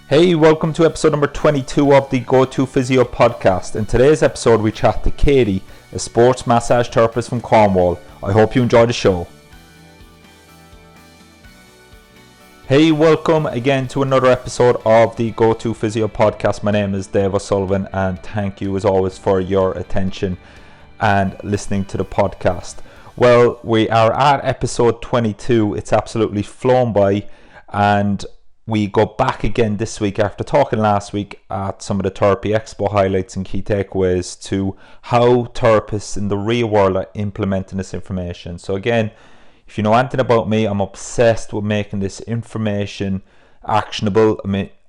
Hey, welcome to episode number 22 of the Go-To Physio podcast. In today's episode, we chat to Katie, a sports massage therapist from Cornwall. I hope you enjoy the show. Hey, welcome again to another episode of the Go-To Physio podcast. My name is Dave O'Sullivan, and thank you as always for your attention and listening to the podcast. Well, we are at episode 22. It's absolutely flown by, and we go back again this week after talking last week at some of the Therapy Expo highlights and key takeaways to how therapists in the real world are implementing this information. So again, if you know anything about me, I'm obsessed with making this information actionable.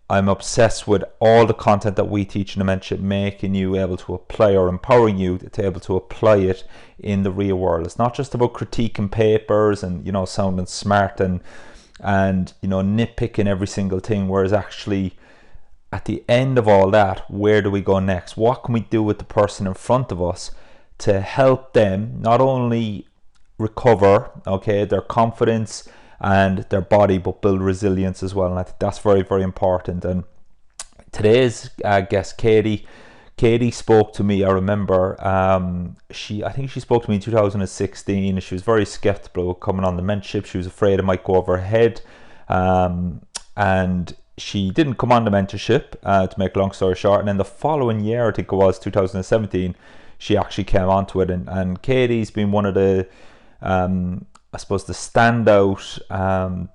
I'm obsessed with all the content that we teach in the mentorship, making you able to apply or empowering you to able to apply it in the real world. It's not just about critiquing papers and, sounding smart and nitpicking every single thing, whereas actually at the end of all that, where do we go next? What can we do with the person in front of us to help them not only recover their confidence and their body, but build resilience as well? And I think that's very, very important. And today's guest, Katie spoke to me. I remember I think she spoke to me in 2016. She was very skeptical coming on the mentorship. She was afraid it might go over her head, and she didn't come on the mentorship, to make a long story short. And then the following year, I think it was 2017, she actually came onto it. And Katie's been one of the I suppose the standout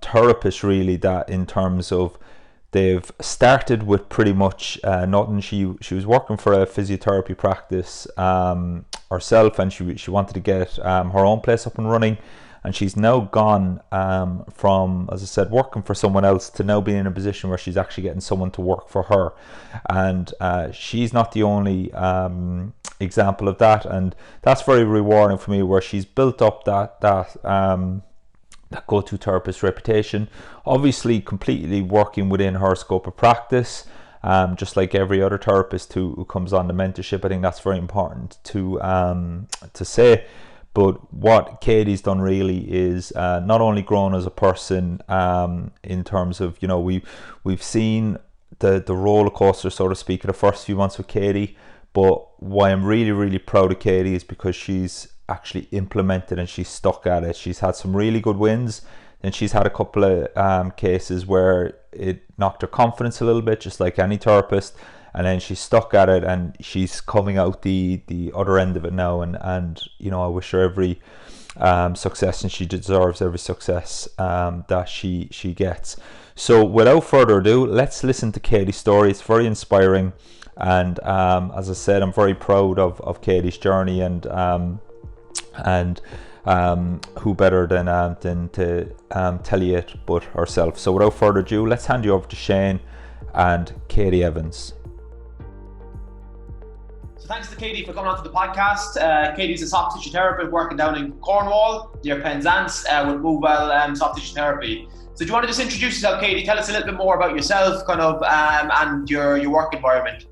therapists, really, that in terms of they've started with pretty much nothing. She was working for a physiotherapy practice herself, and she wanted to get her own place up and running. And she's now gone from, as I said, working for someone else to now being in a position where she's actually getting someone to work for her. And she's not the only example of that. And that's very rewarding for me, where she's built up that go-to therapist reputation, obviously completely working within her scope of practice, just like every other therapist who comes on the mentorship. I think that's very important to say. But what Katie's done really is not only grown as a person, in terms of, we've seen the roller coaster, so to speak, of the first few months with Katie. But why I'm really, really proud of Katie is because she's actually implemented and she's stuck at it. She's had some really good wins, and she's had a couple of cases where it knocked her confidence a little bit, just like any therapist. And then she's stuck at it, and she's coming out the other end of it now. And I wish her every success, and she deserves every success that she gets. So without further ado, let's listen to Katie's story. It's very inspiring, and as I said, I'm very proud of Katie's journey, and who better than to tell you it but herself. So without further ado, let's hand you over to Shane and Katie Evans. So thanks to Katie for coming onto the podcast. Katie's a soft tissue therapist working down in Cornwall near Penzance with Movewell Soft Tissue Therapy. So do you want to just introduce yourself, Katie? Tell us a little bit more about yourself, and your work environment.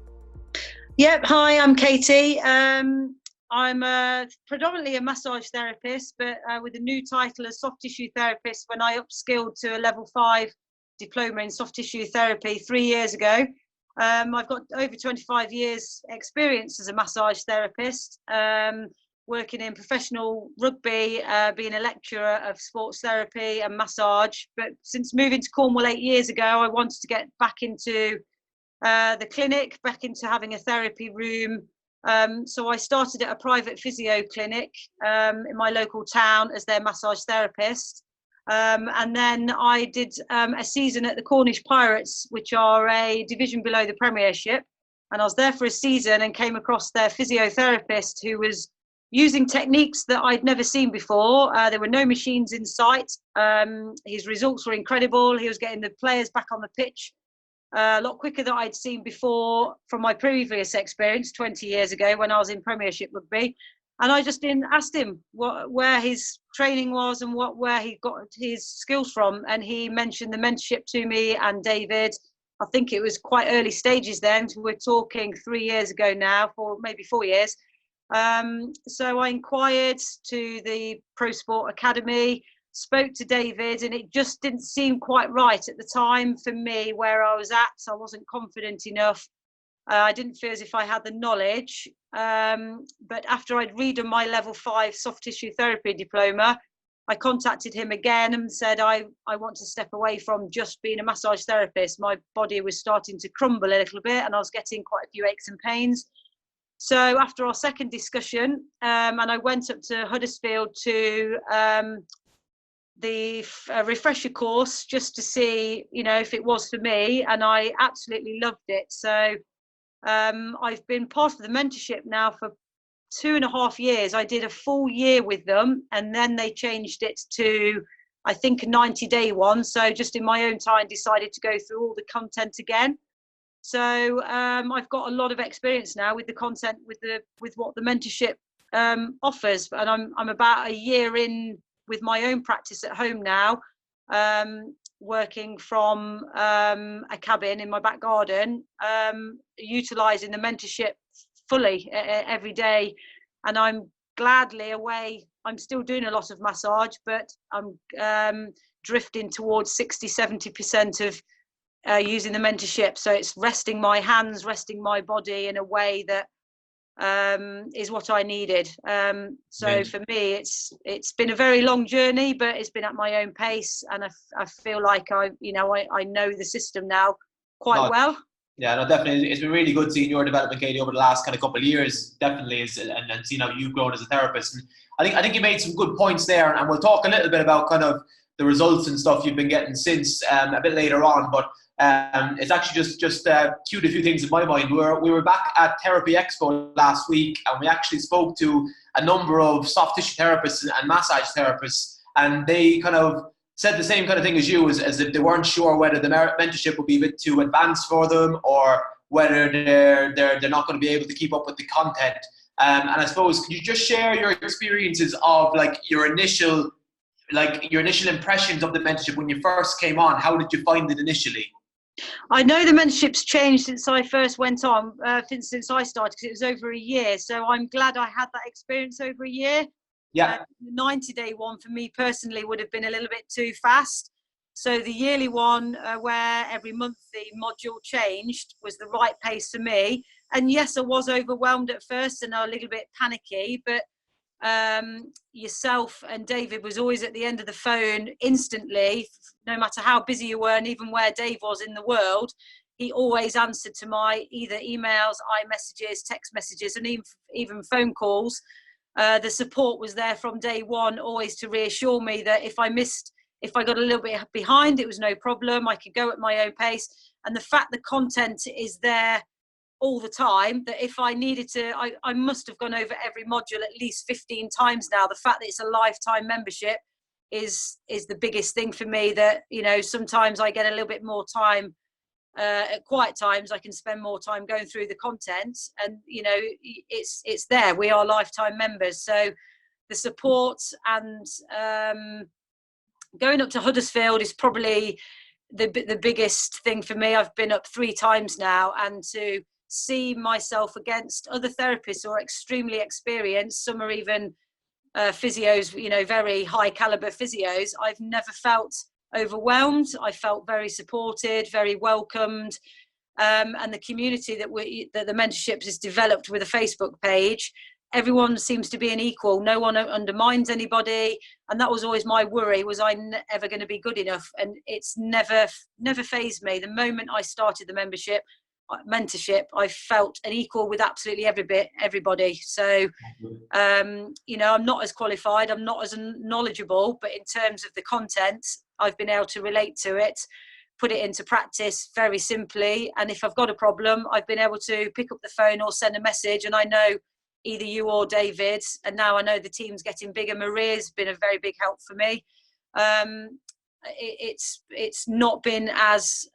Yep. Hi, I'm Katie. I'm predominantly a massage therapist, but with a new title as soft tissue therapist when I upskilled to a level 5 diploma in soft tissue therapy 3 years ago. I've got over 25 years experience as a massage therapist, working in professional rugby, being a lecturer of sports therapy and massage. But since moving to Cornwall 8 years ago, I wanted to get back into the clinic, back into having a therapy room. So I started at a private physio clinic in my local town as their massage therapist. And then I did a season at the Cornish Pirates, which are a division below the Premiership. And I was there for a season and came across their physiotherapist who was using techniques that I'd never seen before. There were no machines in sight. His results were incredible. He was getting the players back on the pitch a lot quicker than I'd seen before from my previous experience 20 years ago when I was in Premiership rugby. And I just asked him where his training was and where he got his skills from. And he mentioned the mentorship to me and David. I think it was quite early stages then. We're talking 3 years ago now, maybe 4 years. So I inquired to the Pro Sport Academy. spoke to David, and it just didn't seem quite right at the time for me where I was at. I wasn't confident enough. I didn't feel as if I had the knowledge. But after I'd redone my level 5 soft tissue therapy diploma, I contacted him again and said, I want to step away from just being a massage therapist. My body was starting to crumble a little bit and I was getting quite a few aches and pains. So after our second discussion, and I went up to Huddersfield to the refresher course just to see, if it was for me, and I absolutely loved it. So I've been part of the mentorship now for 2.5 years. I did a full year with them, and then they changed it to, I think, a 90-day one. So just in my own time, decided to go through all the content again. So I've got a lot of experience now with the content, with what the mentorship offers, and I'm about a year in with my own practice at home now, working from a cabin in my back garden, utilising the mentorship fully every day, and I'm gladly away. I'm still doing a lot of massage, but I'm drifting towards 60-70% of using the mentorship. So it's resting my hands, resting my body in a way that is what I needed. So for me, it's been a very long journey, but it's been at my own pace, and I feel like I know the system now quite well. Yeah, no, definitely. It's been really good seeing your development, Katie, over the last kind of couple of years. Definitely, and seeing how you've grown as a therapist. And I think you made some good points there, and we'll talk a little bit about kind of the results and stuff you've been getting since a bit later on. But it's actually just cued a few things in my mind. We were back at Therapy Expo last week, and we actually spoke to a number of soft tissue therapists and massage therapists, and they kind of said the same kind of thing as you, as if they weren't sure whether the mentorship would be a bit too advanced for them, or whether they're not going to be able to keep up with the content. And I suppose, could you just share your experiences of your initial impressions of the mentorship when you first came on? How did you find it initially? I know the mentorship's changed since I first went on, since I started, because it was over a year. So I'm glad I had that experience over a year. Yeah. The 90-day one for me personally would have been a little bit too fast. So the yearly one, where every month the module changed, was the right pace for me. And yes, I was overwhelmed at first and a little bit panicky, but yourself and David was always at the end of the phone instantly, no matter how busy you were, and even where Dave was in the world, he always answered to my either emails, iMessages, text messages, and even phone calls. The support was there from day one, always to reassure me that if I got a little bit behind, it was no problem. I could go at my own pace. And the fact the content is there all the time, that if I needed to, I must have gone over every module at least 15 times now. The fact that it's a lifetime membership is the biggest thing for me, that, sometimes I get a little bit more time. At quiet times, I can spend more time going through the content, and it's there. We are lifetime members, so the support and going up to Huddersfield is probably the biggest thing for me. I've been up 3 times now, and to see myself against other therapists who are extremely experienced, some are even physios, very high caliber physios, I've never felt overwhelmed. I felt very supported, very welcomed, and the community that the mentorship has developed with a Facebook page, everyone seems to be an equal. No one undermines anybody, and that was always my worry: was I ever going to be good enough? And it's never fazed me. The moment I started the mentorship, I felt an equal with absolutely everybody. So I'm not as qualified, I'm not as knowledgeable, but in terms of the content, I've been able to relate to it, put it into practice very simply, and if I've got a problem, I've been able to pick up the phone or send a message, and I know either you or David, and now I know the team's getting bigger. Maria's been a very big help for me. It's not been as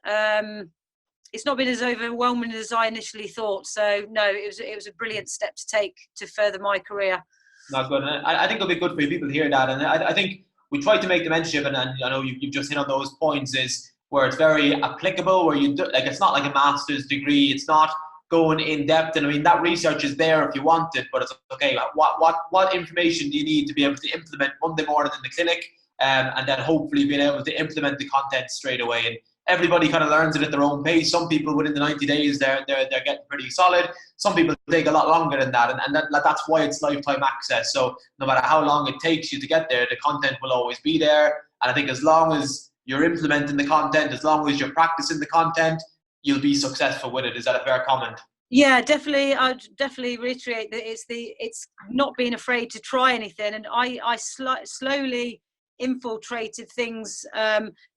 overwhelming as I initially thought. So no, it was a brilliant step to take to further my career. Not good. I think it'll be good for people to hear that. And I think we tried to make the mentorship, and I know you've just hit on those points, is where it's very applicable, where it's not like a master's degree, it's not going in depth. And I mean, that research is there if you want it, but it's okay. What information do you need to be able to implement Monday morning in the clinic, and then hopefully being able to implement the content straight away. And everybody kind of learns it at their own pace. Some people within the 90 days, they're getting pretty solid. Some people take a lot longer than that, and that's why it's lifetime access. So no matter how long it takes you to get there, the content will always be there. And I think as long as you're implementing the content, as long as you're practicing the content, you'll be successful with it. Is that a fair comment? Yeah, definitely. I'd definitely reiterate that it's not being afraid to try anything. And I slowly infiltrated things,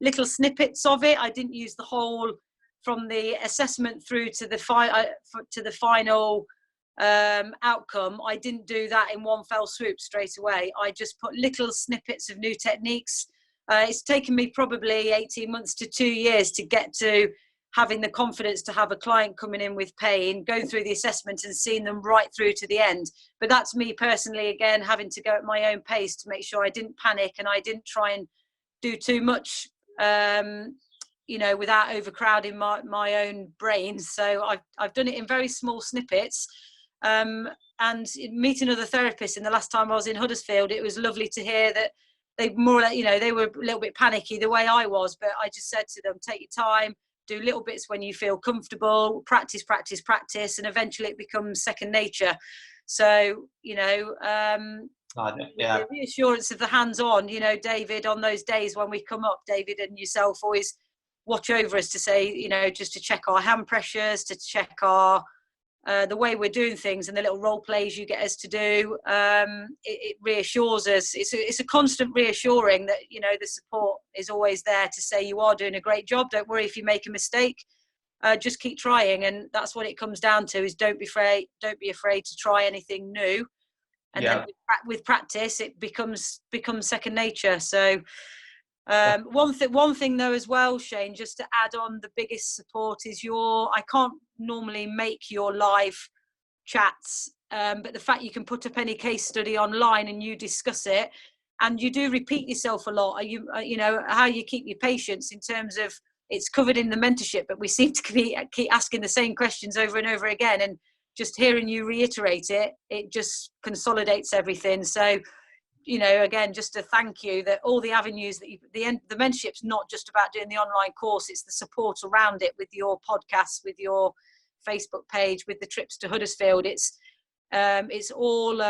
little snippets of it. I didn't use the whole from the assessment through to the final outcome. I didn't do that in one fell swoop straight away. I just put little snippets of new techniques. It's taken me probably 18 months to 2 years to get to having the confidence to have a client coming in with pain, go through the assessment and seeing them right through to the end. But that's me personally, again, having to go at my own pace to make sure I didn't panic and I didn't try and do too much, without overcrowding my own brain. So I've done it in very small snippets. And meeting other therapists, and the last time I was in Huddersfield, it was lovely to hear that they more, they were a little bit panicky the way I was, but I just said to them, take your time, do little bits when you feel comfortable, practice, and eventually it becomes second nature. So, the reassurance of the hands-on, David, on those days when we come up, David and yourself always watch over us to say, just to check our hand pressures, to check our the way we're doing things, and the little role plays you get us to do. It reassures us. It's a constant reassuring that the support is always there to say you are doing a great job. Don't worry if you make a mistake. Just keep trying, and that's what it comes down to: is don't be afraid to try anything new. And then with practice, it becomes second nature. So. One thing though as well, Shane, just to add on, the biggest support is I can't normally make your live chats, but the fact you can put up any case study online and you discuss it, and you do repeat yourself a lot. How you keep your patients in terms of, it's covered in the mentorship, but we seem to keep asking the same questions over and over again, and just hearing you reiterate it just consolidates everything. So again, just to thank you that all the avenues that the mentorship's not just about doing the online course, it's the support around it with your podcasts, with your Facebook page, with the trips to Huddersfield. It's all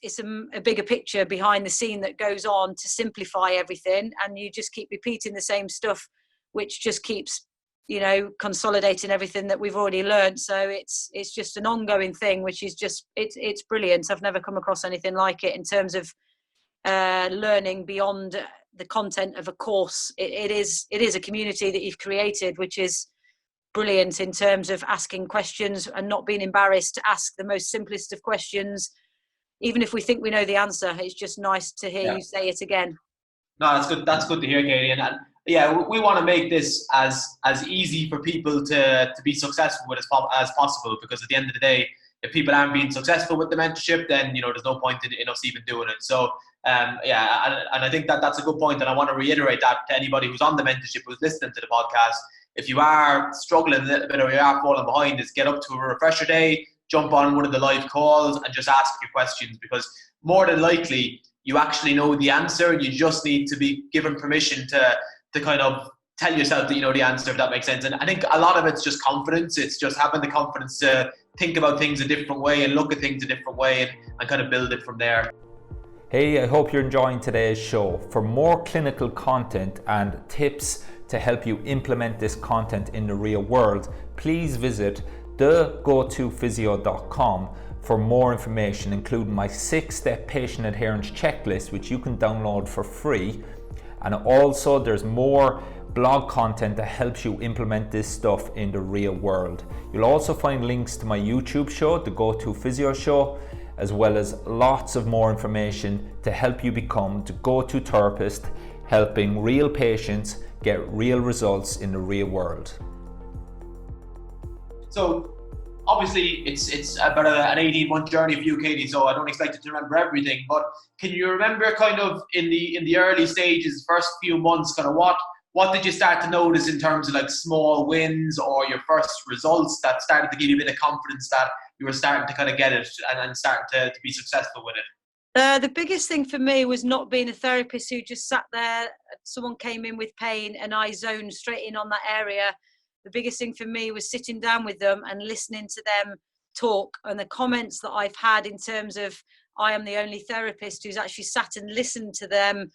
it's a bigger picture behind the scene that goes on to simplify everything, and you just keep repeating the same stuff, which just keeps consolidating everything that we've already learned. So it's just an ongoing thing, which is just it's brilliant. I've never come across anything like it in terms of learning beyond the content of a course. It is a community that you've created, which is brilliant in terms of asking questions and not being embarrassed to ask the most simplest of questions, even if we think we know the answer. It's just nice to hear you say it again. No, that's good to hear, Katie. And we want to make this as easy for people to be successful with as possible, because at the end of the day, if people aren't being successful with the mentorship, then there's no point in us even doing it. So and I think that's a good point, and I want to reiterate that to anybody who's on the mentorship, who's listening to the podcast. If you are struggling a little bit or you are falling behind, is get up to a refresher day, jump on one of the live calls and just ask your questions, because more than likely you actually know the answer, and you just need to be given permission to kind of tell yourself that you know the answer, if that makes sense. And I think a lot of it's just confidence. It's just having the confidence to think about things a different way and look at things a different way, and kind of build it from there. Hey, I hope you're enjoying today's show. For more clinical content and tips to help you implement this content in the real world, please visit thegotofysio.com for more information, including my 6-step patient adherence checklist, which you can download for free. And also there's more blog content that helps you implement this stuff in the real world. You'll also find links to my YouTube show, The Go-To Physio Show, as well as lots of more information to help you become the go-to therapist, helping real patients get real results in the real world. So obviously it's about an 18-month journey for you, Katie, so I don't expect you to remember everything, but can you remember kind of in the early stages, first few months, kind of what did you start to notice in terms of like small wins or your first results that started to give you a bit of confidence that you were starting to kind of get it and starting to be successful with it? The biggest thing for me was not being a therapist who just sat there. Someone came in with pain and I zoned straight in on that area. The biggest thing for me was sitting down with them and listening to them talk, and the comments that I've had in terms of I am the only therapist who's actually sat and listened to them,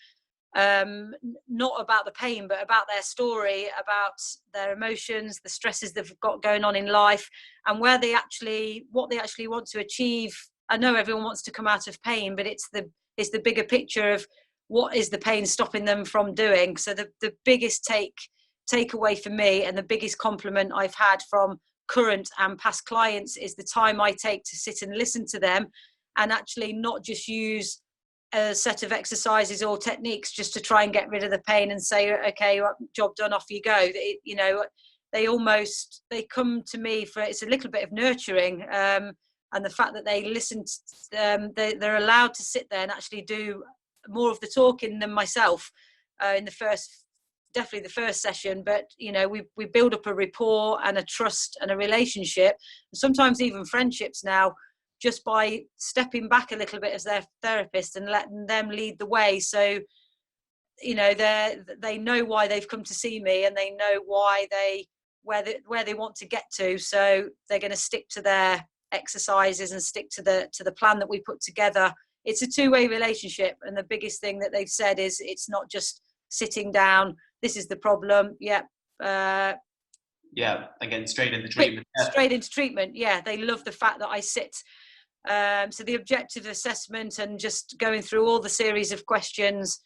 not about the pain but about their story, about their emotions, the stresses they've got going on in life, and what they actually want to achieve. I know everyone wants to come out of pain, but it's the bigger picture of what is the pain stopping them from doing. So the biggest takeaway for me, and the biggest compliment I've had from current and past clients, is the time I take to sit and listen to them, and actually not just use a set of exercises or techniques just to try and get rid of the pain and say, okay, job done, off you go. They come to me for, it's a little bit of nurturing, and the fact that they listen, they're allowed to sit there and actually do more of the talking than myself in definitely the first session. But we build up a rapport and a trust and a relationship, sometimes even friendships now, just by stepping back a little bit as their therapist and letting them lead the way. So they know why they've come to see me, and they know where they want to get to. So they're going to stick to their exercises and stick to the plan that we put together. It's a two-way relationship, and the biggest thing that they've said is it's not just sitting down, this is the problem, again, straight into treatment. Straight into treatment. They love the fact that I sit. So the objective assessment and just going through all the series of questions,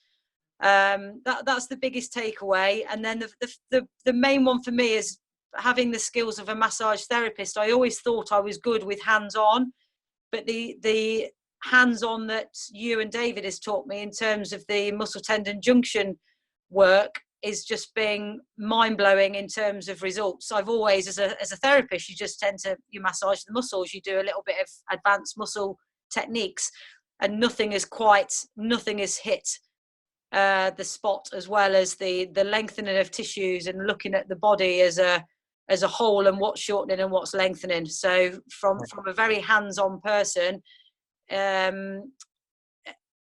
that's the biggest takeaway. And then the main one for me is having the skills of a massage therapist. I always thought I was good with hands-on, but the hands-on that you and David has taught me in terms of the muscle tendon junction work is just being mind-blowing in terms of results. I've always, as a therapist, you massage the muscles, you do a little bit of advanced muscle techniques, and nothing has hit the spot, as well as the lengthening of tissues and looking at the body as a whole, and what's shortening and what's lengthening. So from a very hands-on person,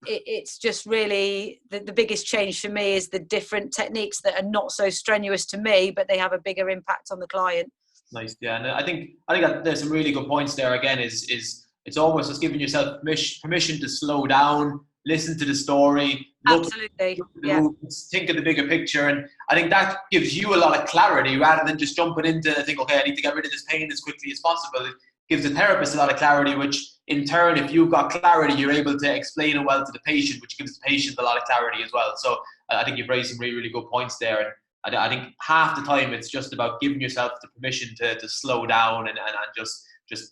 it's just really the biggest change for me is the different techniques that are not so strenuous to me, but they have a bigger impact on the client. Nice. Yeah, and I think that there's some really good points there. Again, is it's almost just giving yourself permission to slow down, listen to the story, Absolutely. Moves, think of the bigger picture, and I think that gives you a lot of clarity rather than just jumping into think, okay, I need to get rid of this pain as quickly as possible. It gives the therapist a lot of clarity, which in turn, if you've got clarity, you're able to explain it well to the patient, which gives the patient a lot of clarity as well. So I think you've raised some really, really good points there. And I think half the time it's just about giving yourself the permission to slow down and just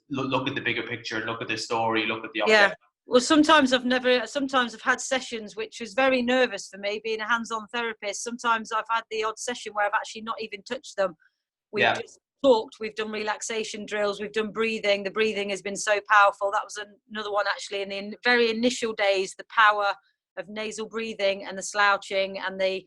look at the bigger picture, look at the story, look at the object. Yeah. Well, sometimes I've had sessions which was very nervous for me, being a hands-on therapist. Sometimes I've had the odd session where I've actually not even touched them. We've just talked, we've done relaxation drills, we've done breathing. The breathing has been so powerful. That was another one actually in the very initial days, the power of nasal breathing and the slouching and the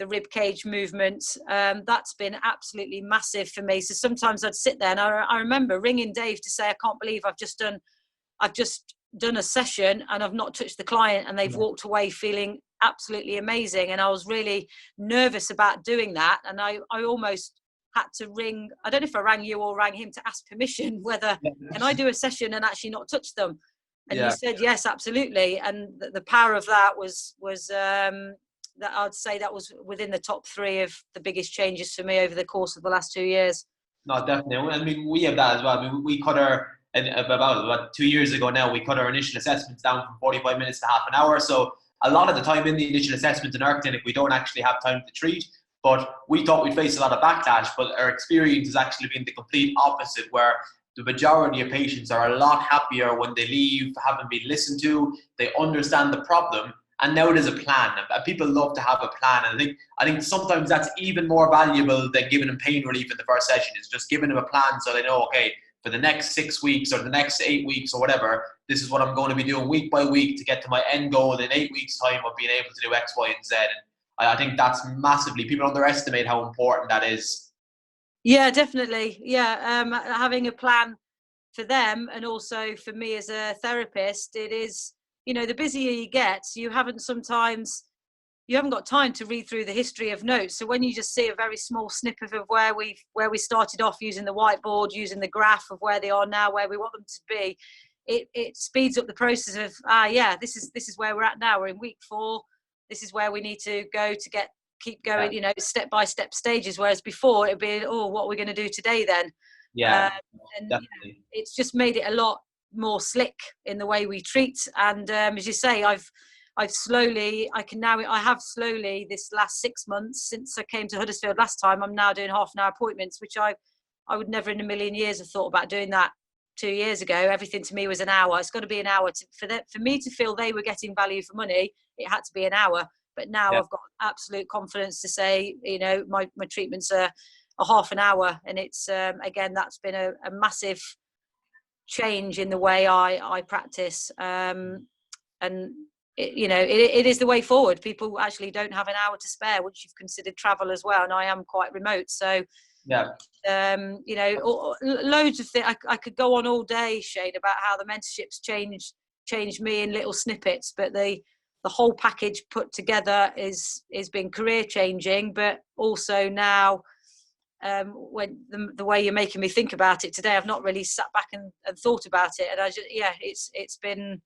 rib cage movements. That's been absolutely massive for me. So sometimes I'd sit there and I remember ringing Dave to say, I can't believe I've just done a session and I've not touched the client, and they've walked away feeling absolutely amazing. And I was really nervous about doing that, and I almost had to ring, I don't know if I rang you or rang him to ask permission whether can I do a session and actually not touch them, and you said yes, absolutely. And the power of that was that I'd say that was within the top 3 of the biggest changes for me over the course of the last 2 years. No, definitely. I mean, we have that as well. I mean, we cut about 2 years ago now, we cut our initial assessments down from 45 minutes to half an hour. So a lot of the time in the initial assessments in our clinic, we don't actually have time to treat. But we thought we'd face a lot of backlash, but our experience has actually been the complete opposite, where the majority of patients are a lot happier when they leave, having been listened to, they understand the problem, and now there's a plan. People love to have a plan, and I think sometimes that's even more valuable than giving them pain relief in the first session. Is just giving them a plan so they know, okay, for the next 6 weeks or the next 8 weeks or whatever, this is what I'm going to be doing week by week to get to my end goal in 8 weeks' time of being able to do X, Y, and Z. And I think that's massively, people underestimate how important that is. Yeah, definitely. Yeah, having a plan for them and also for me as a therapist, it is, the busier you get, you haven't got time to read through the history of notes. So when you just see a very small snippet of where we started off, using the whiteboard, using the graph of where they are now, where we want them to be, it speeds up the process of this is where we're at now. We're in week 4. This is where we need to go to keep going, step by step stages. Whereas before it'd be, what are we going to do today then? And definitely. It's just made it a lot more slick in the way we treat. And as you say, I have slowly this last 6 months since I came to Huddersfield last time, I'm now doing half-an-hour appointments, which I would never in a million years have thought about doing that 2 years ago. Everything to me was an hour. It's got to be an hour for me to feel they were getting value for money. It had to be an hour. But now I've got absolute confidence to say, my treatments are a half an hour, and it's again, that's been a massive change in the way I practice. And it is the way forward. People actually don't have an hour to spare once you've considered travel as well, and I am quite remote, so loads of things. I could go on all day, Shane, about how the mentorships changed me in little snippets, but the whole package put together is been career changing. But also now, when the way you're making me think about it today, I've not really sat back and thought about it, and it's been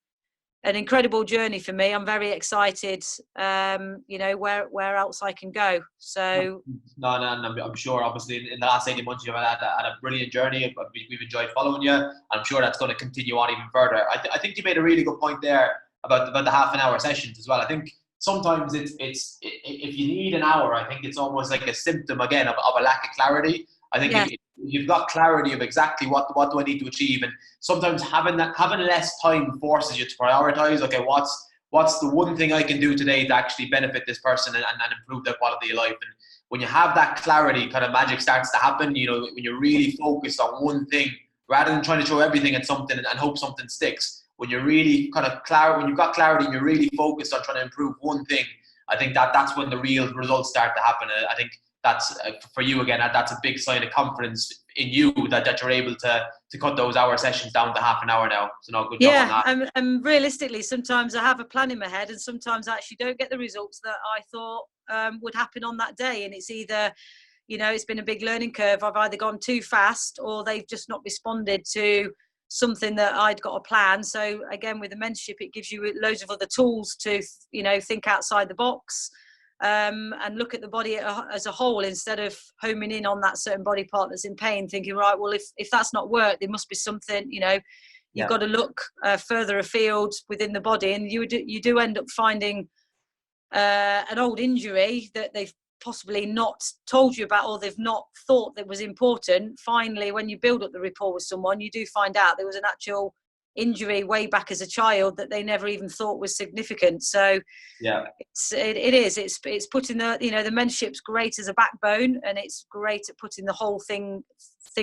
an incredible journey for me. I'm very excited, where else I can go. So no, I'm sure obviously in the last 18 months you've had a brilliant journey. We've enjoyed following you. I'm sure that's going to continue on even further. I think you made a really good point there about the half an hour sessions as well. I think sometimes it's if you need an hour, I think it's almost like a symptom again of a lack of clarity. I think if you've got clarity of exactly what do I need to achieve, and sometimes having less time forces you to prioritize. Okay, what's the one thing I can do today to actually benefit this person and improve their quality of life? And when you have that clarity, kind of magic starts to happen. When you're really focused on one thing rather than trying to throw everything at something and hope something sticks. When you're really kind of when you've got clarity and you're really focused on trying to improve one thing, I think that's when the real results start to happen. I think that's for you again. That's a big sign of confidence in you that you're able to cut those hour sessions down to half an hour now. So no, good job on that. And realistically, sometimes I have a plan in my head, and sometimes I actually don't get the results that I thought would happen on that day. And it's either, it's been a big learning curve. I've either gone too fast, or they've just not responded to something that I'd got a plan. So again, with the mentorship, it gives you loads of other tools to, think outside the box, and look at the body as a whole, instead of homing in on that certain body part that's in pain, thinking, right, well, if that's not worked, there must be something, you've got to look further afield within the body. And you do end up finding an old injury that they've possibly not told you about, or they've not thought that was important. Finally, when you build up the rapport with someone, you do find out there was an actual injury way back as a child that they never even thought was significant. So it's putting the the mentorship's great as a backbone, and it's great at putting the whole thing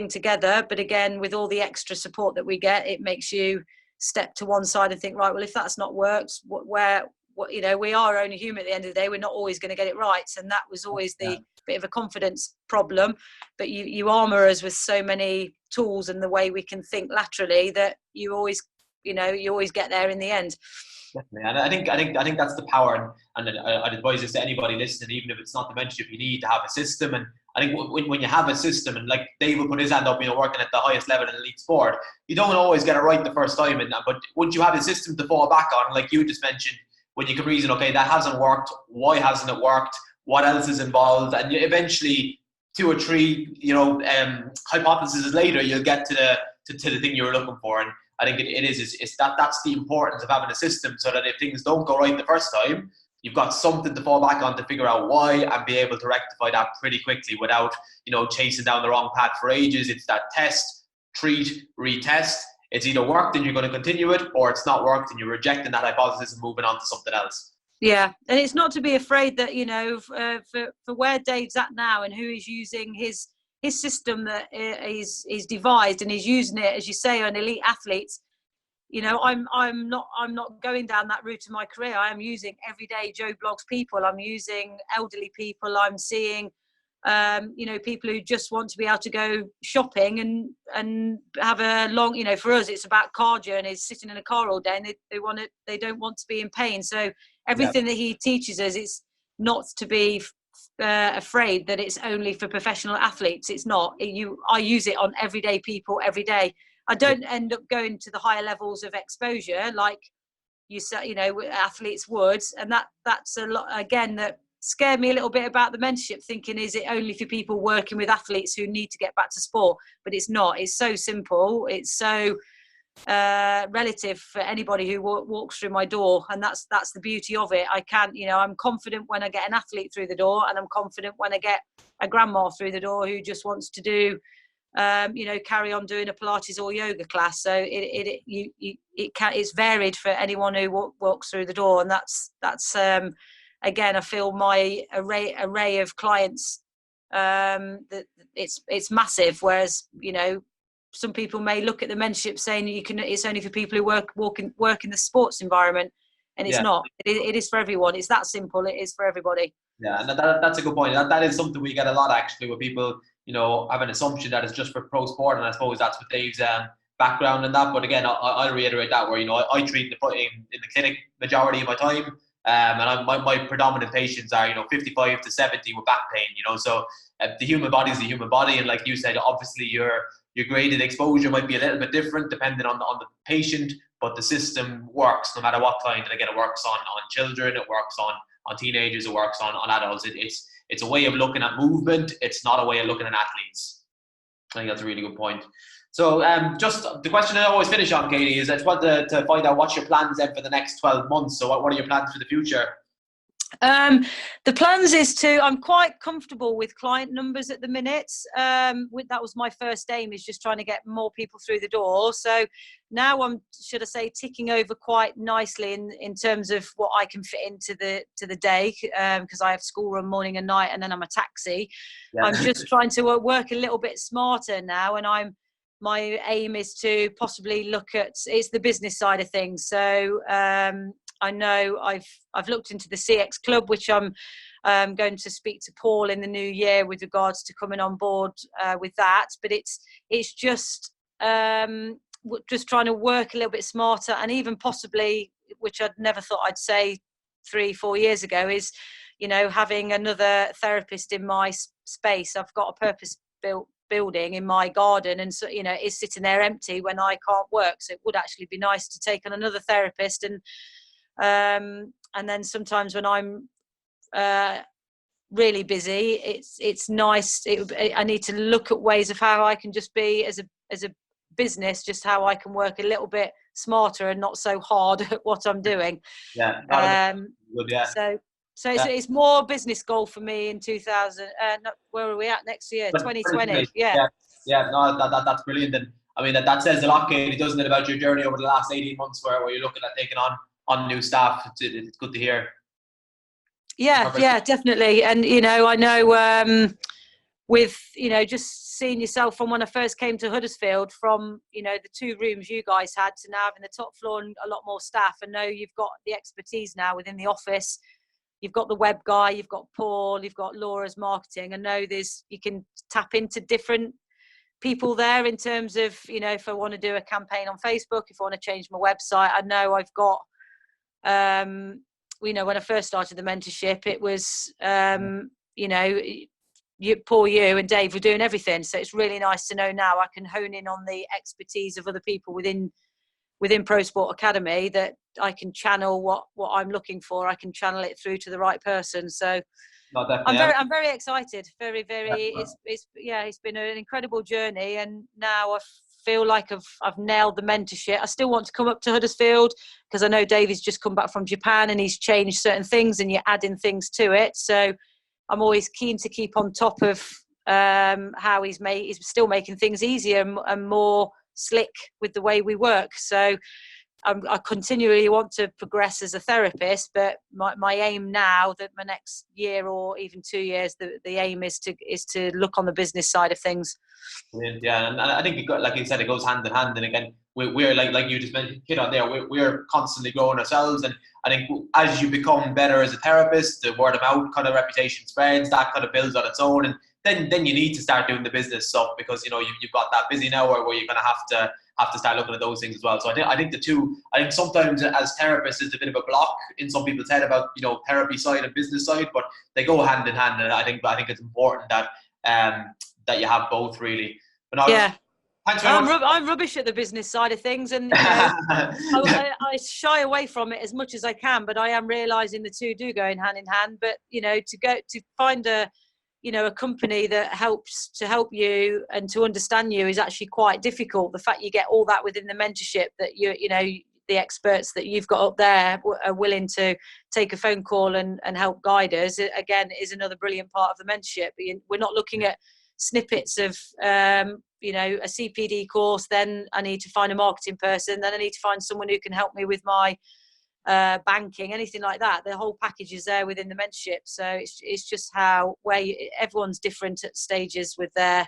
together. But again, with all the extra support that we get, it makes you step to one side and think, right, well, if that's not worked, we are only human at the end of the day. We're not always going to get it right, and that was always the bit of a confidence problem. But you armour us with so many tools and the way we can think laterally that you always get there in the end. Definitely, and I think that's the power. And I'd advise this to anybody listening, even if it's not the mentorship, you need to have a system. And I think when you have a system, and like Dave will put his hand up, working at the highest level in elite sport, you don't always get it right the first time. But once you have a system to fall back on, like you just mentioned, when you can reason, okay, that hasn't worked. Why hasn't it worked? What else is involved? And eventually, 2 or 3, hypotheses later, you'll get to the thing you were looking for. And I think that's the importance of having a system, so that if things don't go right the first time, you've got something to fall back on to figure out why and be able to rectify that pretty quickly without, chasing down the wrong path for ages. It's that test, treat, retest. It's either worked and you're going to continue it, or it's not worked and you're rejecting that hypothesis and moving on to something else. Yeah, and it's not to be afraid that, for where Dave's at now and who is using his system that he's devised, and he's using it, as you say, on elite athletes. I'm not going down that route in my career. I am using everyday Joe Blogs people. I'm using elderly people. I'm seeing People who just want to be able to go shopping and have a long, for us, it's about car journeys, sitting in a car all day, and they don't want to be in pain. So everything that he teaches us is not to be afraid that it's only for professional athletes. It's not. I use it on everyday people every day. I don't end up going to the higher levels of exposure like athletes would, and that's a lot again that scared me a little bit about the mentorship, thinking, is it only for people working with athletes who need to get back to sport? But it's not. It's so simple. It's so relative for anybody who walks through my door, and that's the beauty of it. I'm confident when I get an athlete through the door, and I'm confident when I get a grandma through the door who just wants to do carry on doing a Pilates or yoga class. So it's varied for anyone who walks through the door, and that's again, I feel my array of clients, that it's massive. Whereas, some people may look at the mentorship saying it's only for people who work in the sports environment, and it's not. It is for everyone. It's that simple. It is for everybody. Yeah, and that's a good point. That is something we get a lot, actually, where people, have an assumption that it's just for pro sport, and I suppose that's what Dave's background in that. But again, I'll reiterate that, where I treat in the clinic majority of my time. And my predominant patients are 55 to 70 with back pain. So the human body is the human body, and like you said, obviously your graded exposure might be a little bit different depending on the patient, but the system works no matter what kind. And again, it works on children, it works on teenagers, it works on adults. It's a way of looking at movement. It's not a way of looking at athletes. I think that's a really good point. So just the question I always finish on, Katie, is I just want to find out what's your plans then for the next 12 months. So what are your plans for the future? The plans is I'm quite comfortable with client numbers at the minute. That was my first aim, is just trying to get more people through the door. So now I'm, should I say, ticking over quite nicely in terms of what I can fit into the day, because I have school run morning and night, and then I'm a taxi. Yeah. I'm just trying to work a little bit smarter now, and my aim is to possibly look at it's the business side of things. So I know I've looked into the CX Club, which I'm going to speak to Paul in the new year with regards to coming on board with that. But it's just trying to work a little bit smarter, and even possibly, which I'd never thought I'd say 3-4 years ago, is having another therapist in my space. I've got a purpose-built building in my garden, and so it's sitting there empty when I can't work. So it would actually be nice to take on another therapist, and then sometimes when I'm really busy, it's nice. I need to look at ways of how I can just be as a business, just how I can work a little bit smarter and not so hard at what I'm doing. Yeah. Good, yeah. So it's more business goal for me in 2000. Where are we at next year? 2020. Yeah. No, that's brilliant. And I mean that says a lot, Katie, doesn't it, about your journey over the last 18 months, where you're looking at taking on new staff. It's good to hear. Yeah, definitely. And I know with just seeing yourself from when I first came to Huddersfield, from the 2 rooms you guys had to now having the top floor and a lot more staff. And know you've got the expertise now within the office. You've got the web guy, you've got Paul, you've got Laura's marketing. I know you can tap into different people there in terms of, if I want to do a campaign on Facebook, if I want to change my website. I know I've got, when I first started the mentorship, it was, Paul, you and Dave were doing everything. So it's really nice to know now I can hone in on the expertise of other people within Pro Sport Academy, that I can channel what I'm looking for. I can channel it through to the right person. So I'm very excited. Very, very. It's been an incredible journey, and now I feel like I've nailed the mentorship. I still want to come up to Huddersfield, because I know Davey's just come back from Japan and he's changed certain things, and you're adding things to it. So I'm always keen to keep on top of how he's still making things easier and more slick with the way we work. So I continually want to progress as a therapist, but my aim now, that my next year or even 2 years, the aim is to look on the business side of things. Yeah, and I think like you said, it goes hand in hand. And again, we're like you just mentioned, hit on there. We're constantly growing ourselves, and I think as you become better as a therapist, the word of mouth kind of reputation spreads. That kind of builds on its own, and then you need to start doing the business stuff, because you've got that busy now where you're going to have to start looking at those things as well. So I think I think sometimes as therapists is a bit of a block in some people's head about therapy side and business side, but they go hand in hand, and I think it's important that that you have both, really. But no, yeah. Thanks very much. I'm rubbish at the business side of things, and I shy away from it as much as I can. But I am realising the two do go in hand. But to find a company that helps to help you and to understand you is actually quite difficult. The fact you get all that within the mentorship, that the experts that you've got up there are willing to take a phone call and help guide us, again, is another brilliant part of the mentorship. We're not looking at snippets of a CPD course, then I need to find a marketing person, then I need to find someone who can help me with my banking, anything like that. The whole package is there within the mentorship. So it's just everyone's different at stages with their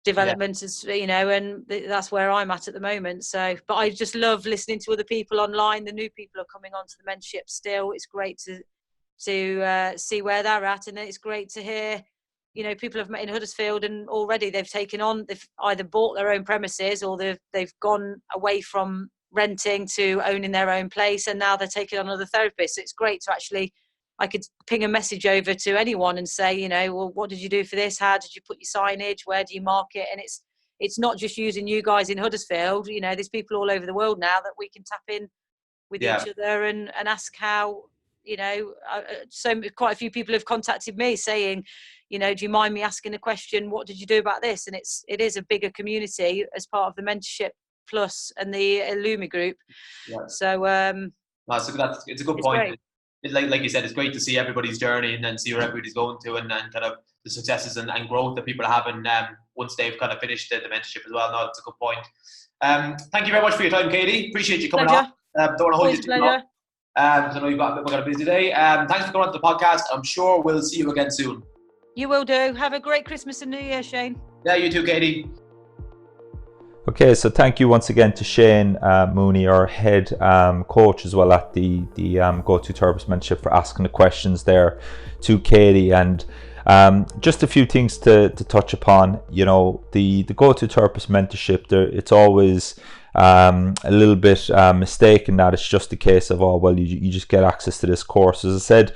development, and that's where I'm at the moment. So, but I just love listening to other people online. The new people are coming onto the mentorship still. It's great to see where they're at, and it's great to hear people have met in Huddersfield, and already they've either bought their own premises, or they've gone away from renting to owning their own place, and now they're taking on other therapists. It's great to actually, I could ping a message over to anyone and say, well, what did you do for this? How did you put your signage? Where do you market? And it's not just using you guys in Huddersfield. There's people all over the world now that we can tap in with each other and ask how. So quite a few people have contacted me saying, do you mind me asking a question? What did you do about this? And it is a bigger community as part of the mentorship plus and the Illumi group. Yeah. So it's a good point. Like you said, it's great to see everybody's journey and then see where everybody's going to, and kind of the successes and growth that people are having once they've kind of finished the mentorship as well. No, it's a good point. Thank you very much for your time, Katie. Appreciate you coming on. Don't want to hold you too long. I know you've got a busy day. Thanks for coming on to the podcast. I'm sure we'll see you again soon. You will do. Have a great Christmas and New Year, Shane. Yeah, you too, Katie. Okay, so thank you once again to Shane Mooney, our head coach as well at the Go-To Therapist Mentorship, for asking the questions there to Katie. And just a few things to touch upon. The Go-To Therapist Mentorship, it's always a little bit mistaken that it's just a case of, you just get access to this course. As I said,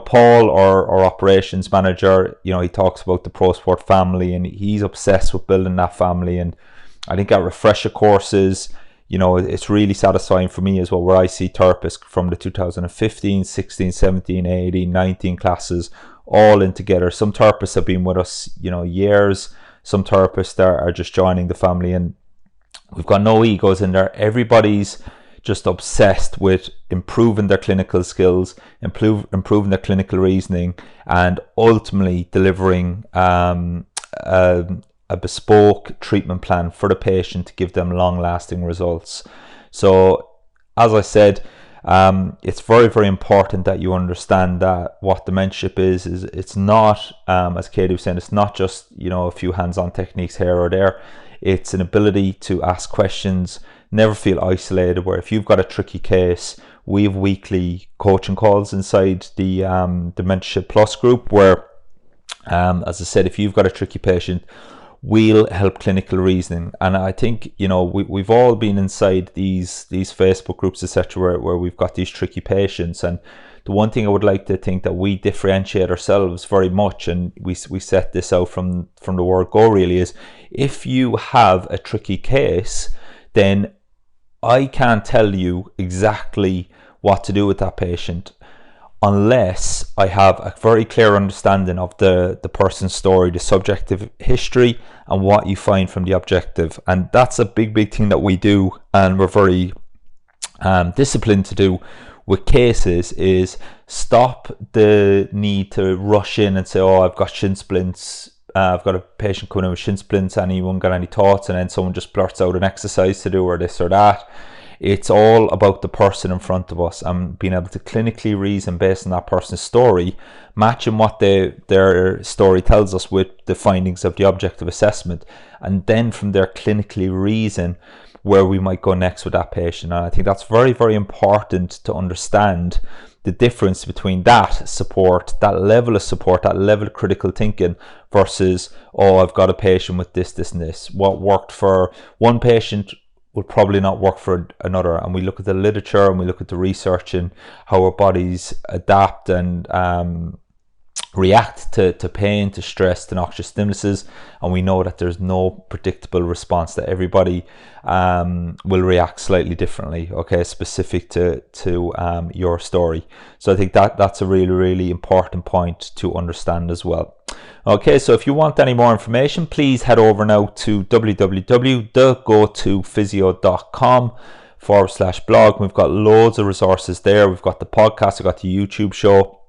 Paul, our operations manager, he talks about the Pro Sport family, and he's obsessed with building that family. And I think at refresher courses, it's really satisfying for me as well, where I see therapists from the 2015, 16, 17, 18, 19 classes all in together. Some therapists have been with us, years. Some therapists are just joining the family, and we've got no egos in there. Everybody's just obsessed with improving their clinical skills, improving their clinical reasoning, and ultimately delivering a bespoke treatment plan for the patient to give them long-lasting results. So, as I said, it's very, very important that you understand that what the mentorship is it's not, as Katie was saying, it's not just a few hands-on techniques here or there. It's an ability to ask questions, never feel isolated, where if you've got a tricky case, we have weekly coaching calls inside the Mentorship Plus group, where as I said, if you've got a tricky patient, we'll help clinical reasoning. And I think we've all been inside these Facebook groups, etc., where we've got these tricky patients. And the one thing I would like to think that we differentiate ourselves very much, and we set this out from the word go, really, is if you have a tricky case, then I can't tell you exactly what to do with that patient unless I have a very clear understanding of the person's story, the subjective history, and what you find from the objective. And that's a big thing that we do, and we're very disciplined to do with cases, is stop the need to rush in and say, I've got shin splints, I've got a patient coming in with shin splints, anyone got any thoughts? And then someone just blurts out an exercise to do, or this or that. It's all about the person in front of us and being able to clinically reason based on that person's story, matching what their story tells us with the findings of the objective assessment, and then from there clinically reason where we might go next with that patient. And I think that's very, very important to understand the difference between that support, that level of support, that level of critical thinking versus, oh, I've got a patient with this, this and this. What worked for one patient will probably not work for another. And we look at the literature and we look at the research and how our bodies adapt and react to pain, to stress, to noxious stimuluses, and we know that there's no predictable response, that everybody will react slightly differently, okay, specific to your story. So I think that's a really, really important point to understand as well. Okay, so if you want any more information, please head over now to www.thegotophysiocom.com/blog. We've got loads of resources there. We've got the podcast, we've got the YouTube show,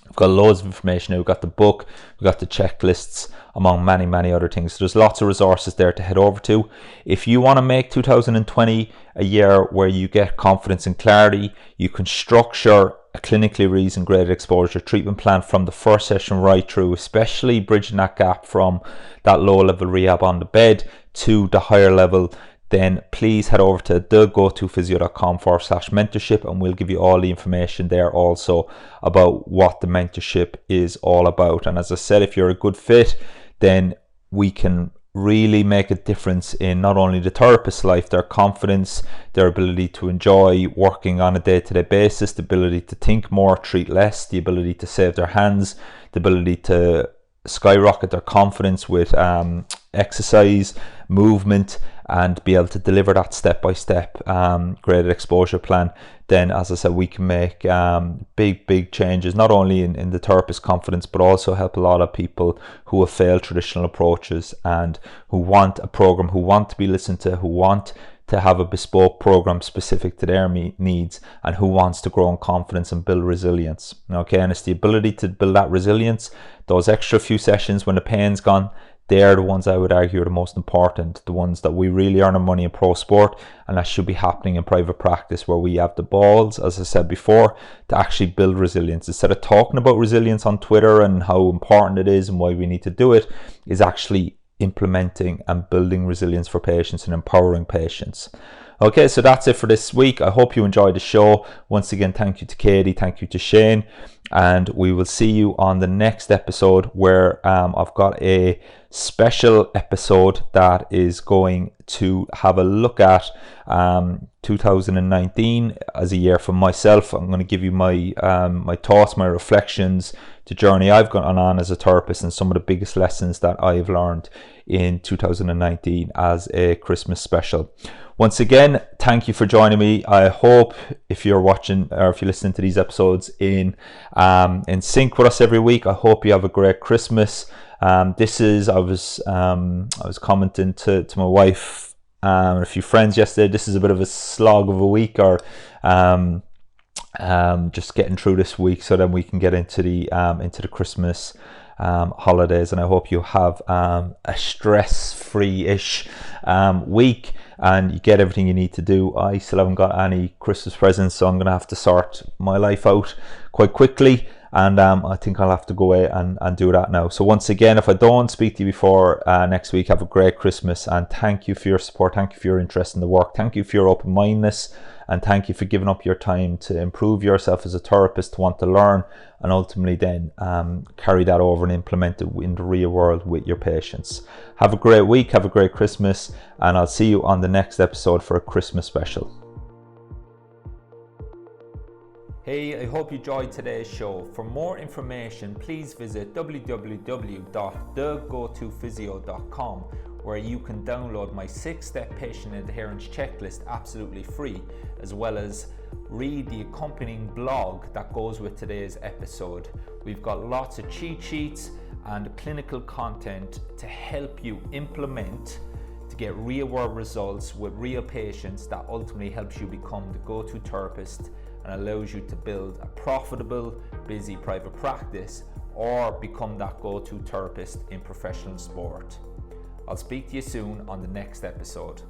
we've got loads of information now. We've got the book, we've got the checklists, among many, many other things. So there's lots of resources there to head over to. If you want to make 2020 a year where you get confidence and clarity, you can structure a clinically reasoned graded exposure treatment plan from the first session right through, especially bridging that gap from that low level rehab on the bed to the higher level, then please head over to thegotophysiocom.com/mentorship, and we'll give you all the information there also about what the mentorship is all about. And as I said, if you're a good fit, then we can really make a difference in not only the therapist's life, their confidence, their ability to enjoy working on a day-to-day basis, the ability to think more, treat less, the ability to save their hands, the ability to skyrocket their confidence with exercise, movement, and be able to deliver that step-by-step graded exposure plan. Then, as I said, we can make big changes, not only in the therapist's confidence, but also help a lot of people who have failed traditional approaches and who want a program, who want to be listened to, who want to have a bespoke program specific to their needs, and who wants to grow in confidence and build resilience. Okay, and it's the ability to build that resilience, those extra few sessions when the pain's gone. They're the ones I would argue are the most important, the ones that we really earn our money in pro sport, and that should be happening in private practice, where we have the balls, as I said before, to actually build resilience. Instead of talking about resilience on Twitter and how important it is and why we need to do it, is actually implementing and building resilience for patients and empowering patients. Okay, so that's it for this week. I hope you enjoyed the show. Once again, thank you to Katie, thank you to Shane, and we will see you on the next episode, where I've got a special episode that is going to have a look at 2019 as a year for myself. I'm going to give you my my thoughts, my reflections, the journey I've gone on as a therapist, and some of the biggest lessons that I've learned in 2019 as a Christmas special. Once again, thank you for joining me. I hope, if you're watching or if you're listening to these episodes in sync with us every week, I hope you have a great Christmas. I was commenting to my wife and a few friends yesterday, this is a bit of a slog of a week, or just getting through this week so then we can get into the Christmas holidays, and I hope you have a stress-free-ish week and you get everything you need to do. I still haven't got any Christmas presents, so I'm going to have to sort my life out quite quickly, and I think I'll have to go away and do that now. So once again, if I don't speak to you before next week, have a great Christmas, and thank you for your support, thank you for your interest in the work, thank you for your open-mindedness, and thank you for giving up your time to improve yourself as a therapist, to want to learn, and ultimately then carry that over and implement it in the real world with your patients. Have a great week, have a great Christmas, and I'll see you on the next episode for a Christmas special. Hey, I hope you enjoyed today's show. For more information, please visit www.thegotophysiocom, where you can download my 6-step patient adherence checklist absolutely free, as well as read the accompanying blog that goes with today's episode. We've got lots of cheat sheets and clinical content to help you implement to get real world results with real patients, that ultimately helps you become the go-to therapist and allows you to build a profitable, busy private practice, or become that go-to therapist in professional sport. I'll speak to you soon on the next episode.